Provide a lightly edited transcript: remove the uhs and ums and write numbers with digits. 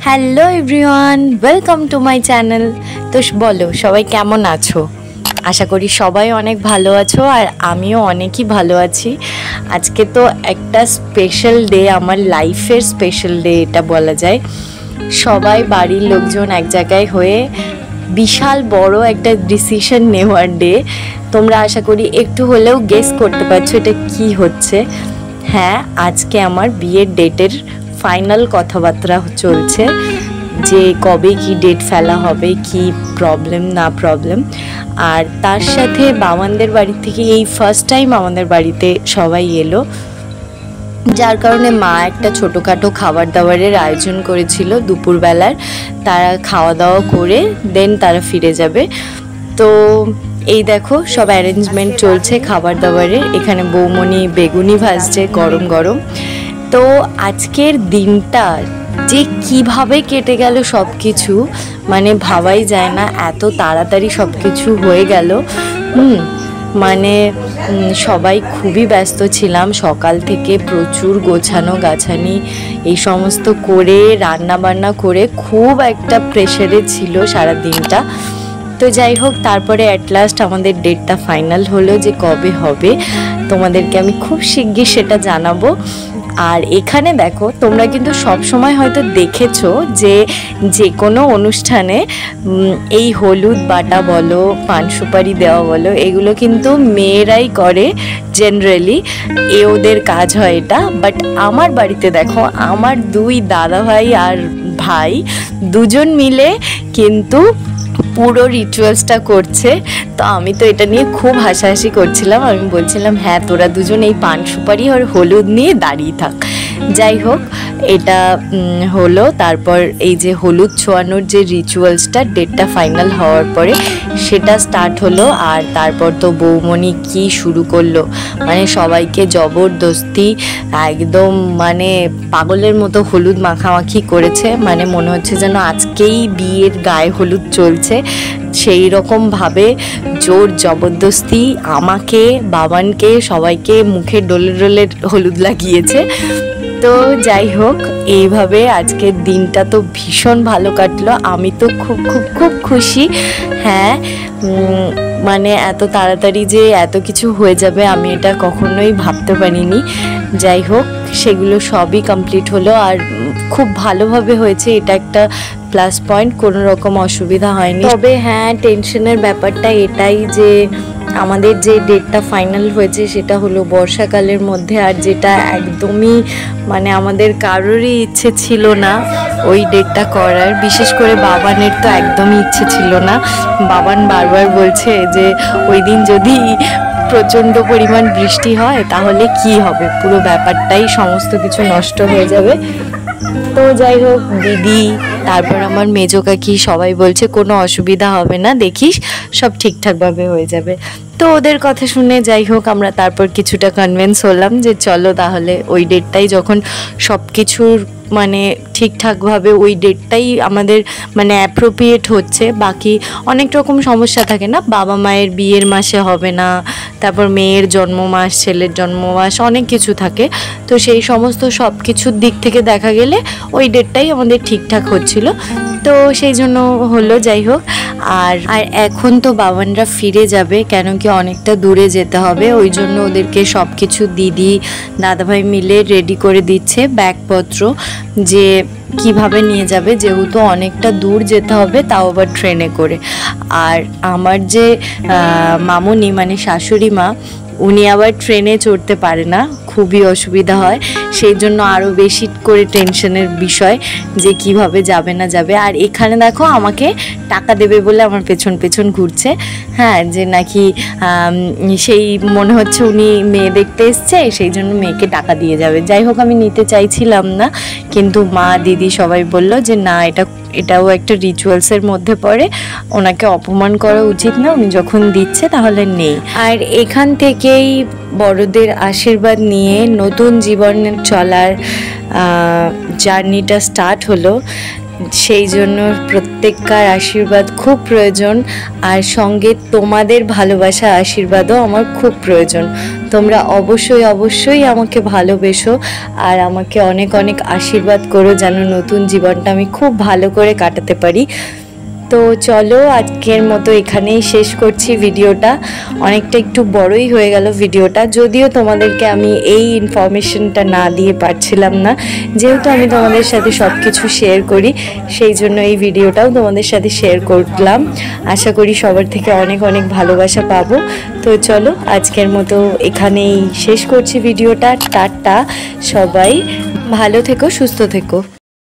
Hello everyone, welcome to my channel. তো বলো সবাই কেমন আছো? আশা করি সবাই অনেক ভালো আছো আর আমিও অনেকই ভালো আছি। আজকে তো একটা স্পেশাল ডে, আমার লাইফের স্পেশাল ডে এটা বলা যায়। সবাই বাড়ির লোকজন এক জায়গায় হয়ে বিশাল বড় একটা ডিসিশন নেওয়ার ডে। তোমরা আশা করি একটু হলেও গেস করতে পারছো এটা কি হচ্ছে। হ্যাঁ, আজকে আমার বিয়ের ডেটের ফাইনাল কথাবার্তা চলছে যে কবে কি ডেট ফেলা হবে, কি প্রবলেম না প্রবলেম। আর তার সাথে বাবানদের বাড়ি থেকে এই ফার্স্ট টাইম আমাদের বাড়িতে সবাই এলো, যার কারণে মা একটা ছোটোখাটো খাবার দাবারের আয়োজন করেছিল দুপুরবেলার। তারা খাওয়া দাওয়া করে দেন তারা ফিরে যাবে। তো এই দেখো সব অ্যারেঞ্জমেন্ট চলছে খাবার দাবারের। এখানে বৌমনি বেগুনি ভাজছে গরম গরম। তো আজকের দিনটা যে কিভাবে কেটে গেল সব কিছু, মানে ভাবাই যায় না, এত তাড়াতাড়ি সব কিছু হয়ে গেল। মানে সবাই খুবই ব্যস্ত ছিলাম সকাল থেকে, প্রচুর গোছানো গাছানি এই সমস্ত করে রান্না বান্না করে খুব একটা প্রেশারে ছিল সারা দিনটা। তো যাই হোক, তারপরে অ্যাট লাস্ট আমাদের ডেটটা ফাইনাল হলো যে কবে হবে। তোমাদেরকে আমি খুব শিগগির সেটা জানাবো। আর এখানে দেখো, তোমরা কিন্তু সব সময় হয়তো দেখেছো যে কোনো অনুষ্ঠানে এই হলুদ বাটা বলো, পান সুপারি দেওয়া বলো, এগুলো কিন্তু মেয়েরাই করে জেনারেলি, ওদের কাজ হয় এটা। বাট আমার বাড়িতে দেখো, আমার দুই দাদা ভাই আর ভাই দুজন মিলে কিন্তু পুরো রিচুয়ালসটা করছে। তো আমি তো এটা নিয়ে খুব হাসাহাসি করছিলাম। আমি বলছিলাম হ্যাঁ, তোরা দুজন এই পান সুপারি আর হলুদ নিয়ে দাঁড়িয়ে থাক। যাই হোক, এটা হলো। তারপর এই যে হলুদ ছোঁয়ানোর যে রিচুয়ালসটা ডেটটা ফাইনাল হওয়ার পরে সেটা স্টার্ট হলো। আর তারপর তো বৌমনি কি শুরু করলো, মানে সবাইকে জবরদস্তি একদম মানে পাগলের মতো হলুদ মাখামাখি করেছে। মানে মনে হচ্ছে যেন আজকেই বিয়ের গায়ে হলুদ চলছে। সেই রকমভাবে জোর জবরদস্তি আমাকে, বাবানকে, সবাইকে মুখে ডলে ডলে হলুদ লাগিয়েছে। তো যাই হোক, এইভাবে আজকের দিনটা তো ভীষণ ভালো কাটলো। আমি তো খুব খুব খুব খুশি। হ্যাঁ, মানে এত তাড়াতাড়ি যে এত কিছু হয়ে যাবে আমি এটা কখনোই ভাবতে পারিনি। যাই হোক, সেগুলো সবই কমপ্লিট হলো আর খুব ভালোভাবে হয়েছে, এটা একটা প্লাস পয়েন্ট। কোনো রকম অসুবিধা হয়নি। তবে হ্যাঁ, টেনশনের ব্যাপারটা এটাই যে আমাদের যে ডেটটা ফাইনাল হয়েছে সেটা হলো বর্ষাকালের মধ্যে, আর যেটা একদমই মানে আমাদের কারোরই ইচ্ছে ছিল না ওই ডেটটা করার। বিশেষ করে বাবানের তো একদমই ইচ্ছে ছিল না। বাবান বারবার বলছে যে ওই দিন যদি প্রচণ্ড পরিমাণ বৃষ্টি হয় তাহলে কি হবে, পুরো ব্যাপারটাই সমস্ত কিছু নষ্ট হয়ে যাবে। তো যাই হোক, দিদি তারপর আমার মেজো কাকি সবাই বলছে কোনো অসুবিধা হবে না, দেখিস সব ঠিকঠাকভাবে হয়ে যাবে। তো ওদের কথা শুনে যাই হোক আমরা তারপর কিছুটা কনভিন্স হলাম যে চলো তাহলে ওই ডেটটাই, যখন সব কিছুর মানে ঠিকঠাকভাবে ওই ডেটটাই আমাদের মানে অ্যাপ্রোপ্রিয়েট হচ্ছে। বাকি অনেক রকম সমস্যা থাকে না, বাবা মায়ের বিয়ের মাসে হবে না, তারপর মেয়ের জন্মমাস, ছেলের জন্মমাস, অনেক কিছু থাকে। তো সেই সমস্ত সব কিছুর দিক থেকে দেখা গেলে ওই ডেটটাই আমাদের ঠিকঠাক হচ্ছিল। তো সেই জন্য হলো। যাই হোক, আর এখন তো বাবানরা ফিরে যাবে, কেন কি অনেকটা দূরে যেতে হবে। ওই জন্য ওদেরকে সব কিছু দিদি দাদাভাই মিলে রেডি করে দিচ্ছে ব্যাগপত্র, যে কিভাবে নিয়ে যাবে, যেহেতু অনেকটা দূর যেতে হবে, তাও আবার ট্রেনে করে। আর আমার যে মামুনি মানে শাশুড়ি মা, উনি আবার ট্রেনে চড়তে পারে না, খুবই অসুবিধা হয়। সেই জন্য আরও বেশি করে টেনশনের বিষয় যে কিভাবে যাবে না যাবে। আর এখানে দেখো আমাকে টাকা দেবে বলে আমার পেছন পেছন ঘুরছে। হ্যাঁ, যে নাকি সেই মনে হচ্ছে উনি মেয়ে দেখতে এসছে, সেই জন্য মেয়েকে টাকা দিয়ে যাবে। যাই হোক, আমি নিতে চাইছিলাম না, কিন্তু মা দিদি সবাই বলল যে না, এটাও একটা রিচুয়ালসের মধ্যে পড়ে, ওনাকে অপমান করা উচিত না, উনি যখন দিচ্ছে তাহলে নেই। আর এখান থেকেই বড়দের আশীর্বাদ নিয়ে নতুন জীবনের চলার জার্নিটা স্টার্ট হলো। সেই জন্য প্রত্যেককার আশীর্বাদ খুব প্রয়োজন, আর সঙ্গে তোমাদের ভালোবাসা আশীর্বাদও আমার খুব প্রয়োজন। তোমরা অবশ্যই অবশ্যই আমাকে ভালোবেসো আর আমাকে অনেক অনেক আশীর্বাদ করো যেন নতুন জীবনটা আমি খুব ভালো করে কাটাতে পারি। তো চলো আজকের মতো এখানেই শেষ করছি ভিডিওটা। অনেকটা একটু বড়ই হয়ে গেল ভিডিওটা, যদিও তোমাদেরকে আমি এই ইনফরমেশনটা না দিয়ে পারছিলাম না, যেহেতু আমি তোমাদের সাথে সব কিছু শেয়ার করি সেই জন্য এই ভিডিওটাও তোমাদের সাথে শেয়ার করলাম। আশা করি সবার থেকে অনেক অনেক ভালোবাসা পাবো। তো চলো আজকের মতো এখানেই শেষ করছি ভিডিওটা। টাটা, সবাই ভালো থেকো, সুস্থ থেকো।